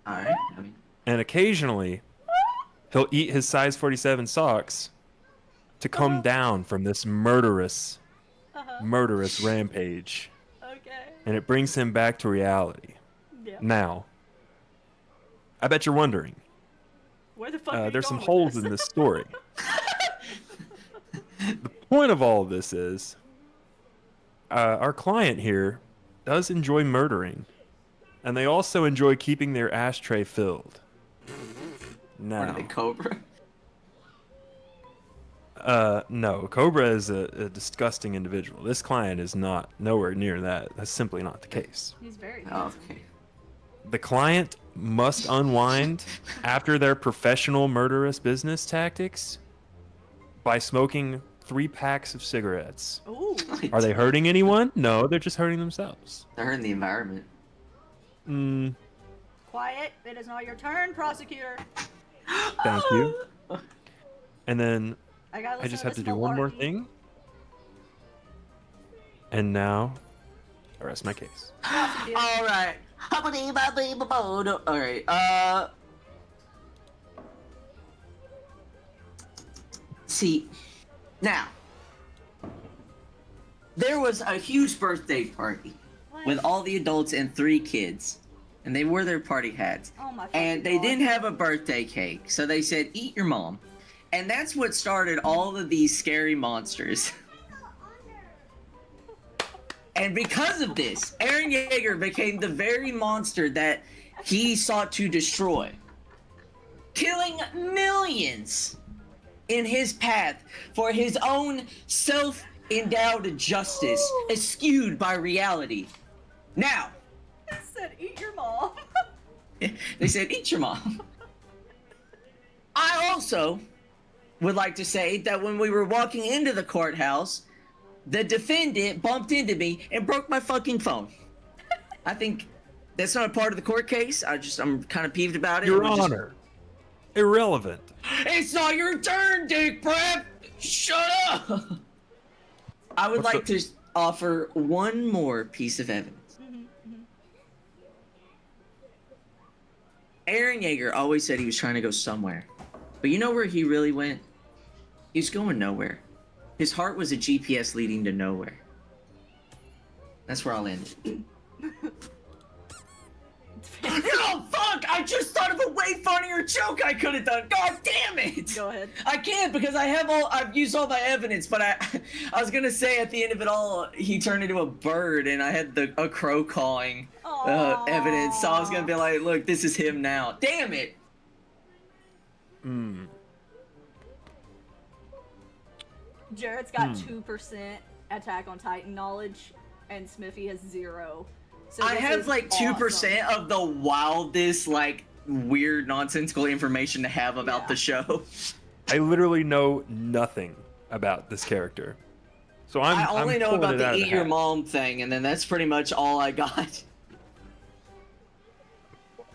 Alright, I mean. And occasionally, he'll eat his size 47 socks to come down from this murderous rampage. Okay. And it brings him back to reality. Yeah. Now, I bet you're wondering, Where the fuck are you there's some going with holes this? in this story. The point of all of this is, our client here does enjoy murdering, and they also enjoy keeping their ashtray filled. What are Now, they, Cobra? no, Cobra is a disgusting individual. This client is not nowhere near that. That's simply not the case. He's very Oh, handsome. okay. The client must unwind after their professional murderous business tactics by smoking 3 packs of cigarettes. Ooh. Are they hurting anyone? No, they're just hurting themselves. They're hurting the environment. Quiet. It is not your turn, prosecutor. Thank you. And then I just have to do one more thing. And now, I rest my case. Alright. Alright, see, now, there was a huge birthday party with all the adults and 3 kids. And they wore their party hats. Oh my And fucking they God. didn't have a birthday cake. So they said, eat your mom. And that's what started all of these scary monsters. And because of this, Aaron Yeager became the very monster that he sought to destroy, killing millions in his path for his own self-endowed justice, eschewed by reality. Now, I said, eat your mom. they said, eat your mom. I also would like to say that when we were walking into the courthouse, the defendant bumped into me and broke my fucking phone. I think that's not a part of the court case. I'm kind of peeved about it. Your It was just- Honor, irrelevant. It's not your turn, Dick Prep! Shut up! I would What's like to offer one more piece of evidence. Aaron Yeager always said he was trying to go somewhere. But you know where he really went? He was going nowhere. His heart was a GPS leading to nowhere. That's where I'll end it. No, fuck! I just thought of a way funnier joke I could have done. God damn it! Go ahead. I can't because I've used all my evidence, but I was gonna say at the end of it all, he turned into a bird, and I had a crow cawing evidence. So I was gonna be like, look, this is him now. Damn it! Jared's got 2% Attack on Titan knowledge, and Smithy has 0. So I this have is like 2% awesome. of the wildest, like, weird, nonsensical information to have about Yeah. the show. I literally know nothing about this character. So I only I'm know pulling about it the out of eat your hat. mom thing, and then that's pretty much all I got.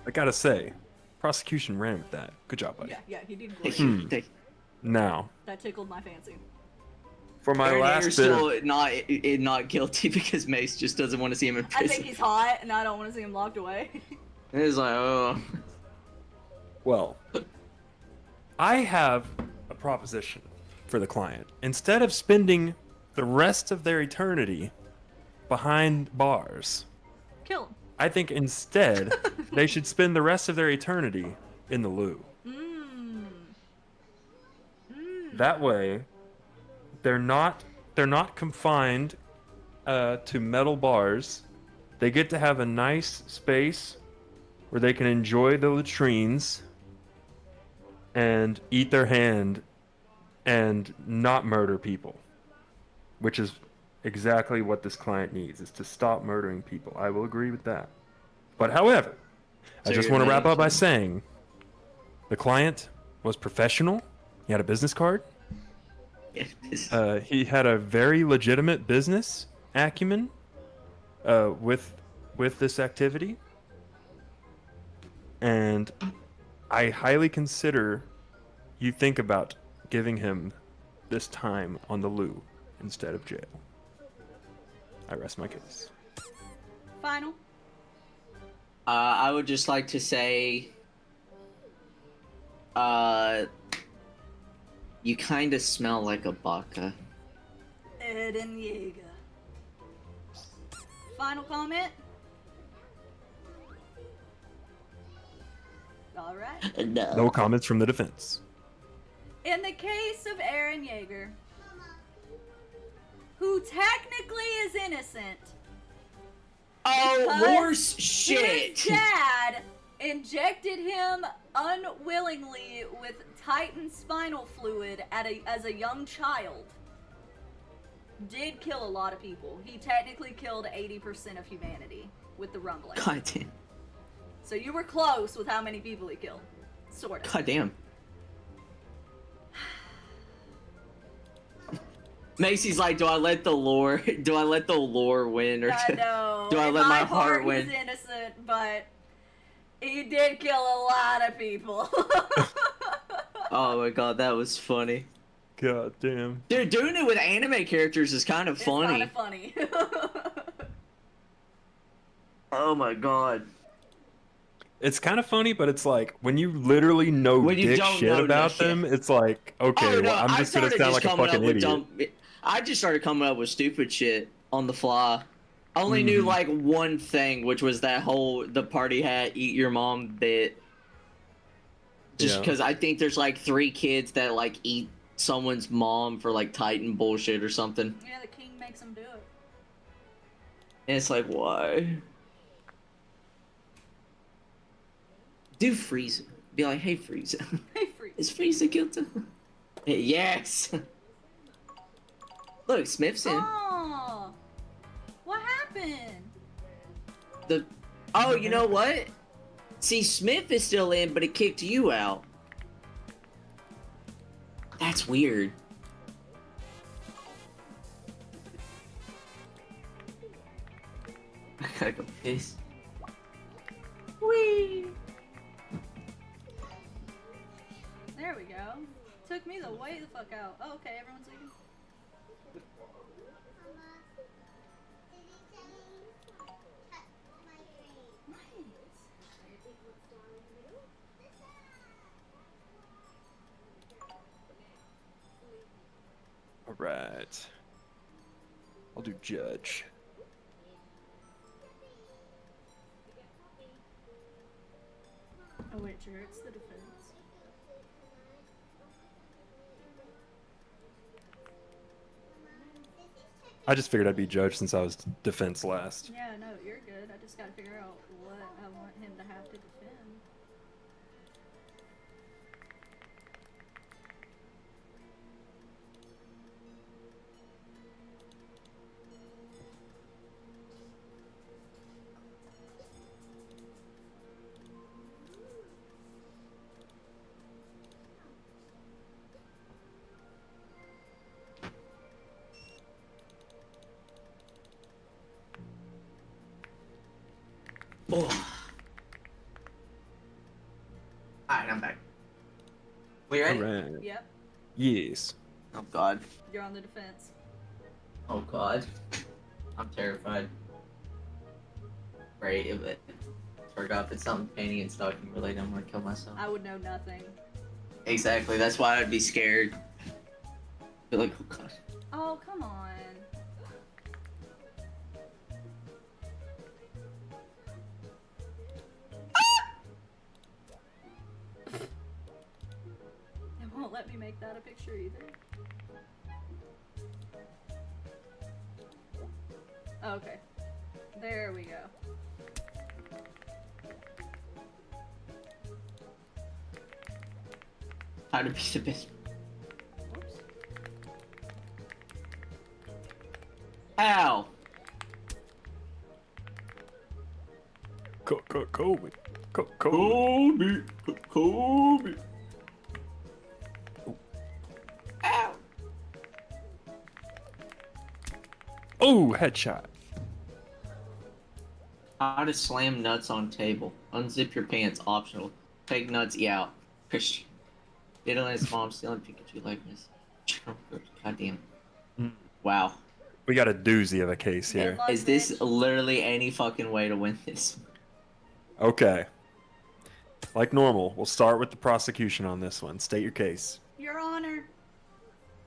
I gotta say, prosecution ran with that. Good job, buddy. Yeah, he did great. Thank Now, That tickled my fancy. for my Aaron last Yeager's bit of- still not guilty because Mace just doesn't want to see him in I prison. think he's hot, and I don't want to see him locked away. He's like, oh. Well, I have a proposition for the client. Instead of spending the rest of their eternity behind bars, Kill him. I think instead they should spend the rest of their eternity in the loo. That way, they're not confined to metal bars. They get to have a nice space where they can enjoy the latrines and eat their hand and not murder people, which is exactly what this client needs, is to stop murdering people. I will agree with that. But however, I So just you're want to wrap saying- up by saying the client was professional. He had a business card. He had a very legitimate business acumen with this activity, and I highly consider you think about giving him this time on the loo instead of jail. I rest my case. Final. I would just like to say, you kind of smell like a baka. Eden Yeager. Final comment? Alright. No comments from the defense. In the case of Eren Yeager, who technically is innocent, Oh, because horse shit! his dad injected him unwillingly with Titan spinal fluid as a young child. Did kill a lot of people. He technically killed 80% of humanity with the rumbling. God damn. So you were close with how many people he killed. Sort of. God damn. Macy's like, do I let the lore win, or I know. do I In let my heart win? He's innocent, but he did kill a lot of people. Oh my god, that was funny. God damn. Dude, doing it with anime characters is kind of It's funny. kind of funny. Oh my god. It's kind of funny, but it's like when you literally know When you dick don't shit know about no them, shit. it's like, okay, Oh, no, well, I'm I just gonna started sound like a coming fucking up with idiot. I just started coming up with stupid shit on the fly. I only knew like one thing, which was that whole the party hat eat your mom bit. Just Yeah. because I think there's like 3 kids that like eat someone's mom for like Titan bullshit or something. Yeah, the king makes him do it. And it's like, why? Do Frieza. Be like, hey Frieza. Hey, freak. Is Frieza guilty? Yes! Look, Smith's in. Oh, what happened? Oh, you know what? See, Smith is still in, but it kicked you out. That's weird. I gotta go piss. Whee! There we go. Took me the way the fuck out. Oh, okay, everyone's leaving. All right. I'll do judge. Oh wait, sure, it's the defense. I just figured I'd be judged since I was defense last. Yeah, no, you're good. I just gotta figure out what I want him to have to defend. Oh. Alright, I'm back. We ready? Alright. Yep, Yes. Oh god. you're on the defense. Oh god. I'm terrified. Right, if it forgot if it's something painting and stalking related, I'm gonna kill myself. I would know nothing. Exactly, that's why I'd be scared. Be like, oh god. Oh, come on. It won't let me make that a picture either. Okay. There we go. How to be the best. Whoops. Ow! Kobe. Kobe. Kobe! Kobe! Ow! Oh, headshot. How to slam nuts on table. Unzip your pants, optional. Take nuts out. Christian. Diddling his mom, stealing Pikachu likeness. Goddamn. Mm. Wow. We got a doozy of a case here. Good luck, Is this bitch. literally any fucking way to win this? Okay. Like normal, we'll start with the prosecution on this one. State your case. Your Honor,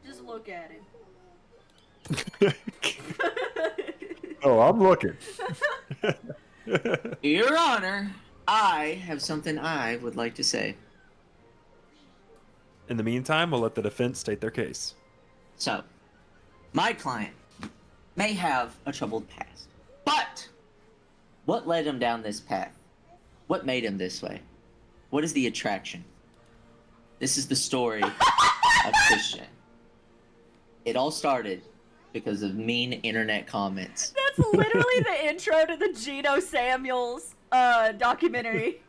just look at him. Oh, I'm looking. Your Honor, I have something I would like to say. In the meantime, we'll let the defense state their case. So, my client may have a troubled past, but what led him down this path? What made him this way? What is the attraction? This is the story of Christian. It all started because of mean internet comments. That's literally the intro to the Geno Samuels documentary.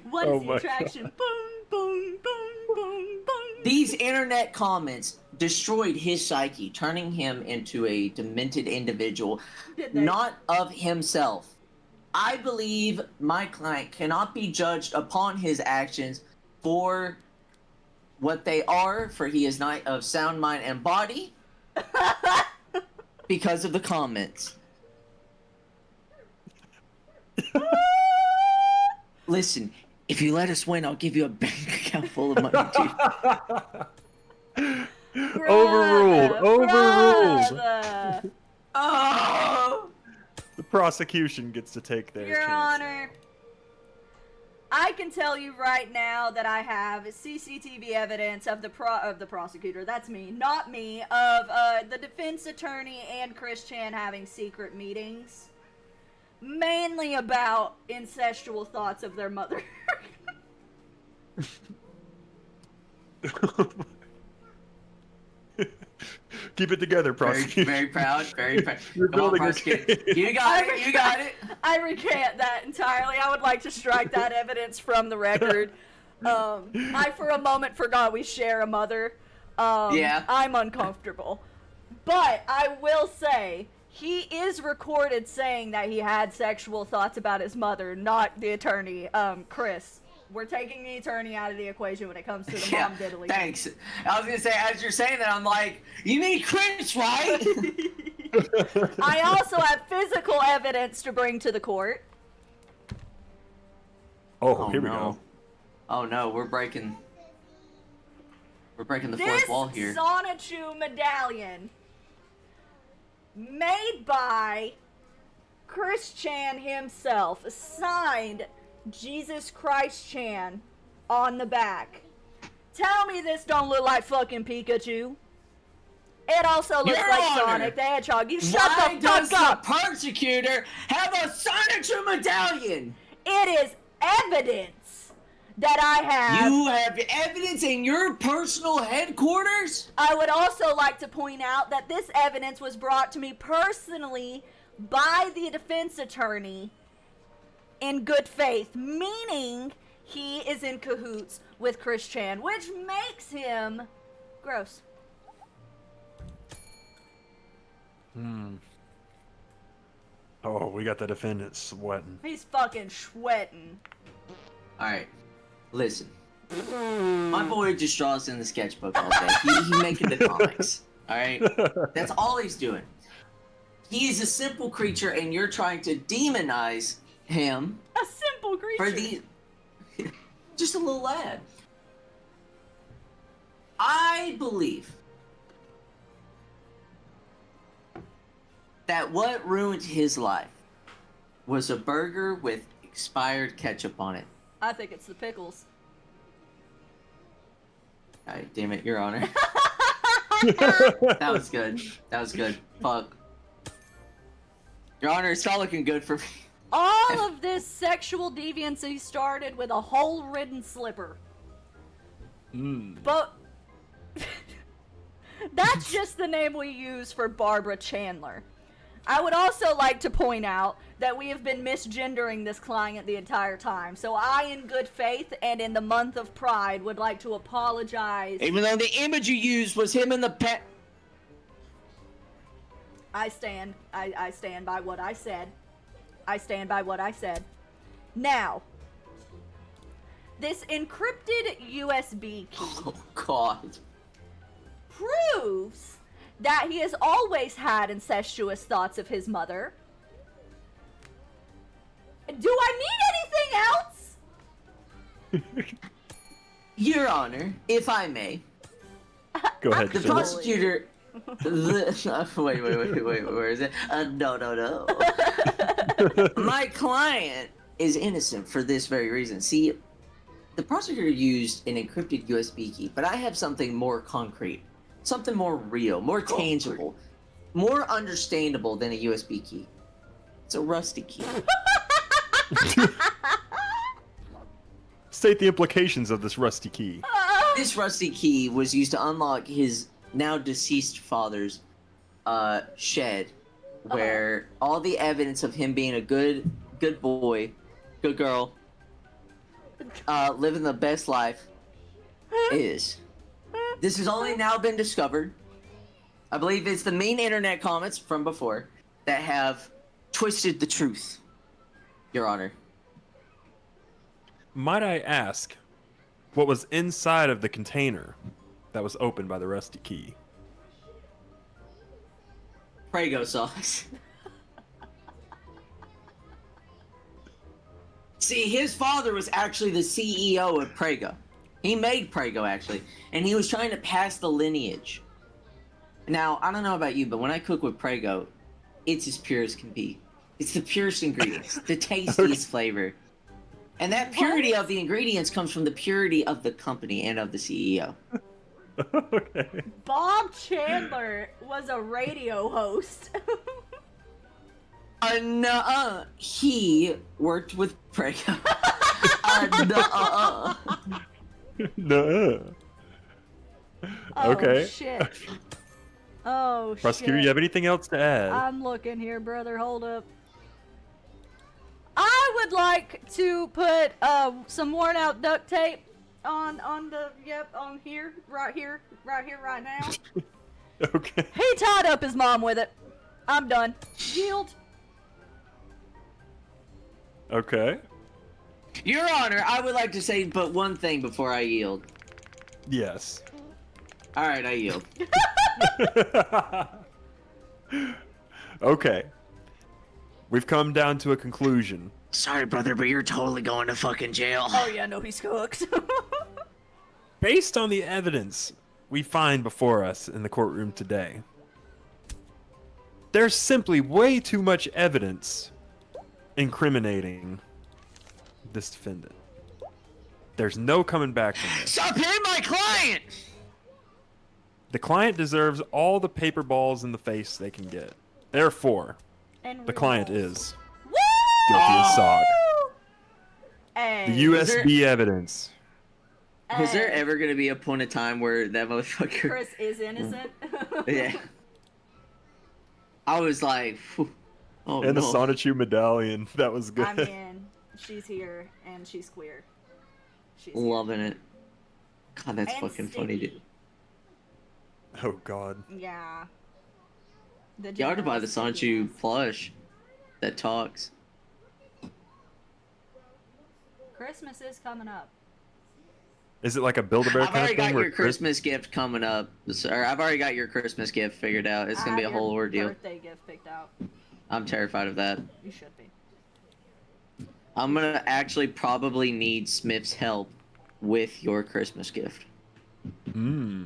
What Oh is the my attraction? Boom, boom, boom, boom, boom. These internet comments destroyed his psyche, turning him into a demented individual, Did they? not of himself. I believe my client cannot be judged upon his actions for what they are, for he is not of sound mind and body, because of the comments. Listen, if you let us win, I'll give you a bank account full of money, dude. Overruled. Overruled. Brother. Oh! The prosecution gets to take their Your chance. Honor, I can tell you right now that I have CCTV evidence of the prosecutor. That's me, not me. Of the defense attorney and Chris Chan having secret meetings, mainly about incestual thoughts of their mother. Keep it together, Very, prosecution. very proud, very proud. You're Come on, building your prosecutor. case. You got it, you got it. I recant that entirely. I would like to strike that evidence from the record. I for a moment forgot we share a mother. Yeah. I'm uncomfortable. But I will say, he is recorded saying that he had sexual thoughts about his mother, not the attorney, Chris. We're taking the attorney out of the equation when it comes to the Yeah, mom diddly. thanks. I was gonna say, as you're saying that, I'm like, you mean Chris, right? I also have physical evidence to bring to the court. Oh, here we go. Oh no, we're breaking the This fourth wall here. Sonichu medallion, made by Chris Chan himself, signed Jesus Christ Chan on the back. Tell me this don't look like fucking Pikachu. It also looks Your like Honor, Sonic the Hedgehog. You shut Why the does fuck up! the persecutor have a Sonic medallion? It is evidence that I have. You have evidence in your personal headquarters? I would also like to point out that this evidence was brought to me personally by the defense attorney in good faith, meaning he is in cahoots with Chris Chan, which makes him gross. Oh, we got the defendant sweating. He's fucking sweating. Alright, listen. My boy just draws in the sketchbook all day. He's making the comics. Alright? That's all he's doing. He is a simple creature and you're trying to demonize him A simple creature. for the... just a little lad. I believe that what ruined his life was a burger with expired ketchup on it. I think it's the pickles. Alright, damn it, Your Honor. That was good. That was good. Fuck. Your Honor, it's not looking good for me. All of this sexual deviancy started with a hole-ridden slipper. But that's just the name we use for Barbara Chandler. I would also like to point out that we have been misgendering this client the entire time. So I, in good faith and in the month of Pride, would like to apologize. Even though the image you used was him in the pet. I stand by what I said. I stand by what I said. Now, this encrypted USB key Oh, God. proves that he has always had incestuous thoughts of his mother. Do I need anything else? Your Honor, if I may, Go ahead, the Phil. prosecutor. Wait, where is it? No. My client is innocent for this very reason. See, the prosecutor used an encrypted USB key, but I have something more concrete, something more real, more tangible, more understandable than a USB key. It's a rusty key. State the implications of this rusty key. This rusty key was used to unlock his now deceased father's shed, where all the evidence of him being a good boy, good girl, living the best life is. This has only now been discovered. I believe it's the mean internet comments from before that have twisted the truth, Your Honor. Might I ask, what was inside of the container that was opened by the rusty key? Prego sauce. See, his father was actually the CEO of Prego. He made Prego, actually, and he was trying to pass the lineage. Now, I don't know about you, but when I cook with Prego, it's as pure as can be. It's the purest ingredients, the tastiest flavor. And that purity of the ingredients comes from the purity of the company and of the CEO. Okay. Bob Chandler was a radio host. Nuh-uh. He worked with Prego. Nuh-uh. Nuh-uh. Oh, Okay. shit. Oh, Prosecutor, shit. you have anything else to add? I'm looking here, brother. Hold up. I would like to put some worn out duct tape on here, right now. Okay. He tied up his mom with it. I'm done. Yield. Okay. Your Honor, I would like to say but one thing before I yield. Yes. Alright, I yield. Okay. We've come down to a conclusion. Sorry, brother, but you're totally going to fucking jail. Oh yeah, no, he's cooked. Based on the evidence we find before us in the courtroom today, there's simply way too much evidence incriminating this defendant. There's no coming back from this. Stop hitting my client! The client deserves all the paper balls in the face they can get. Therefore, And the client results. is Woo! guilty as SOG. Hey. The USB evidence. Was there Hey. ever gonna be a point of time where that motherfucker? Chris is innocent. Yeah. I was like, phew. Oh And no. the Sonichu medallion. That was good. I mean, she's here and she's queer. She's here. Loving it. God, that's And fucking funny, sticky. dude. Oh god. Yeah. The You ought to buy the general Sonichu stickiness. plush that talks. Christmas is coming up. Is it like a Build-A-Bear I've kind of already thing? got where your Christmas gift coming up. Or I've already got your Christmas gift figured out. It's I gonna be a have your whole ordeal. Birthday gift picked out. I'm terrified of that. You should be. I'm gonna actually probably need Smith's help with your Christmas gift. Mm.